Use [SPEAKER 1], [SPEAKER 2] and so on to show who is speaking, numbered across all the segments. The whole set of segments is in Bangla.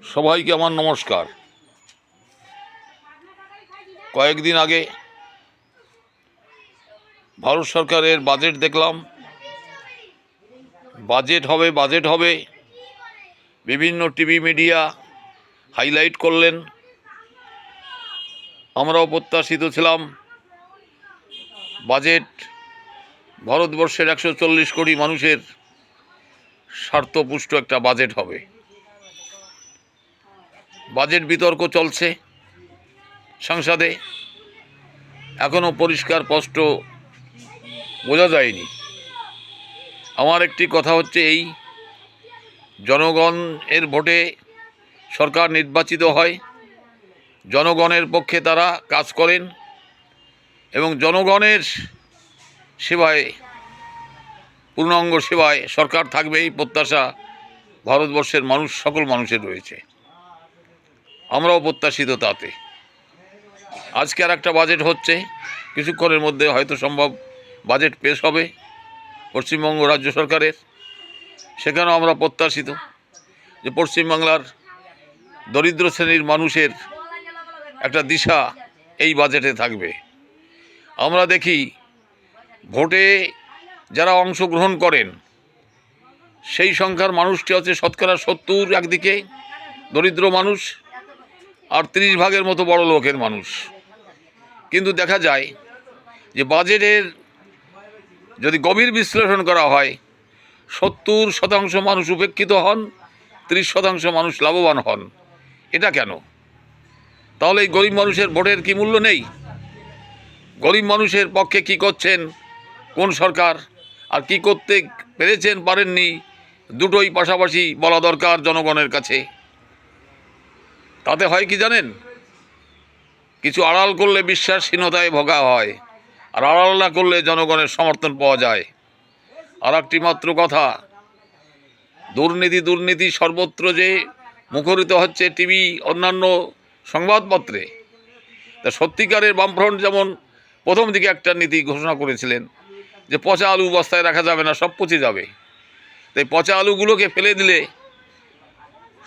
[SPEAKER 1] সবাইকে আমার নমস্কার। কয়েকদিন আগে ভারত সরকারের বাজেট দেখলাম। বাজেট হবে বিভিন্ন টিভি মিডিয়া হাইলাইট করলেন। আমরাও প্রত্যাশিত ছিলাম বাজেট ভারতবর্ষের 140 কোটি মানুষের স্বার্থপুষ্ট একটা বাজেট হবে। বাজেট বিতর্ক চলছে সংসদে, এখনও পরিষ্কার স্পষ্ট বোঝা যায়নি। আমার একটি কথা হচ্ছে এই, জনগণের ভোটে সরকার নির্বাচিত হয়, জনগণের পক্ষে তারা কাজ করেন এবং জনগণের সেবায়, পূর্ণাঙ্গ সেবায় সরকার থাকবে, এই প্রত্যাশা ভারতবর্ষের সকল মানুষের রয়েছে। আমরাও প্রত্যাশিত তাতে। আজকে আর একটা বাজেট হচ্ছে, কিছুক্ষণের মধ্যে হয়তো সম্ভব বাজেট পেশ হবে পশ্চিমবঙ্গ রাজ্য সরকারের। সেখানেও আমরা প্রত্যাশিত যে পশ্চিমবাংলার দরিদ্র শ্রেণীর মানুষের একটা দিশা এই বাজেটে থাকবে। আমরা দেখি ভোটে যারা অংশগ্রহণ করেন সেই সংখ্যার মানুষটি হচ্ছে শতকরা 70 একদিকে দরিদ্র মানুষ, আর 30 ভাগের মতো বড় লোকের মানুষ। কিন্তু দেখা যায় যে বাজেটের যদি গভীর বিশ্লেষণ করা হয়, 70% মানুষ উপেক্ষিত হন, 30% মানুষ লাভবান হন। এটা কেন? তাহলে এই গরিব মানুষের ভোটের কি মূল্য নেই? গরিব মানুষের পক্ষে কি করছেন কোন সরকার, আর কি করতে পেরেছেন পারেননি, দুটোই পাশাপাশি বলা দরকার জনগণের কাছে। তাতে হয় কি জানেন, কিছু আড়াল করলে বিশ্বাসহীনতায় ভোগা হয়, আর আড়াল না করলে জনগণের সমর্থন পাওয়া যায়। আর একটি মাত্র কথা, দুর্নীতি সর্বত্র যে মুখরিত হচ্ছে টিভি, অন্যান্য সংবাদপত্রে, তা সত্যিকারের বামফ্রন্ট যেমন প্রথম দিকে একটা নীতি ঘোষণা করেছিলেন যে পচা আলু বস্তায় রাখা যাবে না, সব পচে যাবে। তাই পচা আলুগুলোকে ফেলে দিলে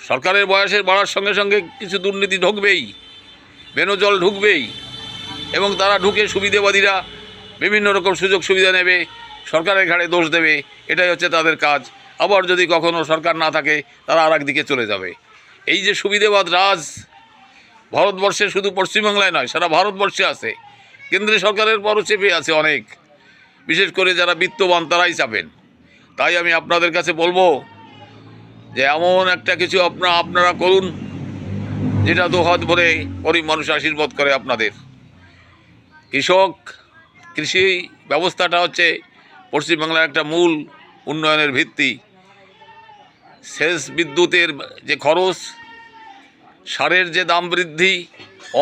[SPEAKER 1] সরকারের বয়সের বাড়ার সঙ্গে সঙ্গে কিছু দুর্নীতি ঢুকবেই, বেনজল ঢুকবেই, এবং তারা ঢুকে সুবিধাবাদীরা বিভিন্ন রকম সুযোগ সুবিধা নেবে, সরকারের ঘাড়ে দোষ দেবে। এটাই হচ্ছে তাদের কাজ। আবার যদি কখনো সরকার না থাকে, তারা আর একদিকে চলে যাবে। এই যে সুবিধাবাদ রাজ ভারতবর্ষে, শুধু পশ্চিমবাংলায় নয়, সারা ভারতবর্ষে আছে। কেন্দ্রীয় সরকারের পরও চেপে আছে অনেক, বিশেষ করে যারা বিত্তবান তারাই চাপেন। তাই আমি আপনাদের কাছে বলবো যে এমন একটা কিছু আপনারা করুন যেটা দুহাত ভরে গরিব মানুষ আশীর্বাদ করে আপনাদের। কৃষি ব্যবস্থাটা হচ্ছে পশ্চিমবাংলার একটা মূল উন্নয়নের ভিত্তি। সেচ বিদ্যুতের যে খরচ, সারের যে দাম বৃদ্ধি,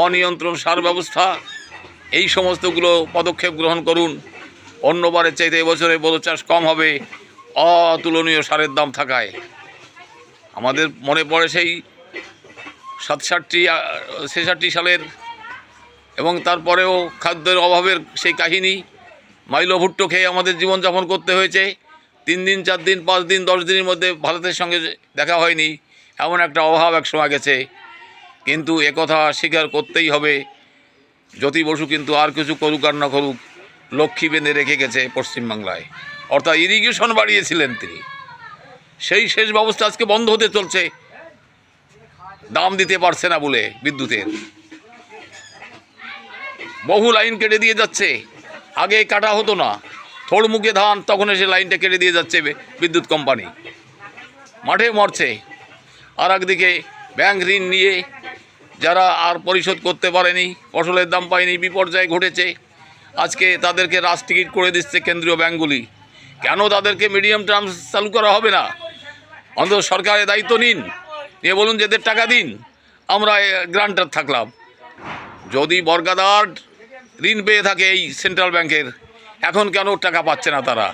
[SPEAKER 1] অনিয়ন্ত্রণ সার ব্যবস্থা, এই সমস্তগুলো পদক্ষেপ গ্রহণ করুন। অন্যবারের চাইতে এবছরে বোরো চাষ কম হবে অতুলনীয় সারের দাম থাকায়। আমাদের মনে পড়ে সেই 67-66 সালের, এবং তারপরেও খাদ্যের অভাবের সেই কাহিনী। মাইলো ভুট্টো খেয়ে আমাদের জীবনযাপন করতে হয়েছে। 3 দিন 4 দিন 5 দিন 10 দিনের মধ্যে ভারতের সঙ্গে দেখা হয়নি, এমন একটা অভাব এক সময় গেছে। কিন্তু একথা স্বীকার করতেই হবে, জ্যোতি বসু কিন্তু আর কিছু করুক আর না করুক, লক্ষ্মী বেঁধে রেখে গেছে পশ্চিমবাংলায়। অর্থাৎ ইরিগেশন বাড়িয়েছিলেন তিনি, সেই সেচ ব্যবস্থা আজকে বন্ধ হতে চলছে, দাম দিতে পারছে না বলে। বিদ্যুতের বহু লাইন কেটে দিয়ে যাচ্ছে, আগে কাটা হতো না, থোড় মুখে ধান, তখন এসে লাইনটা কেটে দিয়ে যাচ্ছে বিদ্যুৎ কোম্পানি, মাঠে মরছে। আর একদিকে ব্যাংক ঋণ নিয়ে যারা আর পরিশোধ করতে পারেনি, ফসলের দাম পায়নি, বিপর্যয় ঘটেছে, আজকে তাদেরকে রাজ টিকিট করে দিচ্ছে কেন্দ্রীয় ব্যাংকগুলি। কেন তাদেরকে মিডিয়াম টার্মস চালু করা হবে না? অন্তত সরকারের দায়িত্ব নিন, নিয়ে বলুন যে এদের টাকা দিন, আমরা গ্রান্টার থাকলাম। যদি বর্গাদার ঋণ পেয়ে থাকে এই সেন্ট্রাল ব্যাংকের, এখন কেন টাকা পাচ্ছে না তারা?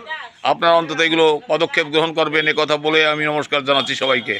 [SPEAKER 1] আপনারা অন্তত এগুলো পদক্ষেপ গ্রহণ করবেন, কথা বলে আমি নমস্কার জানাচ্ছি সবাইকে।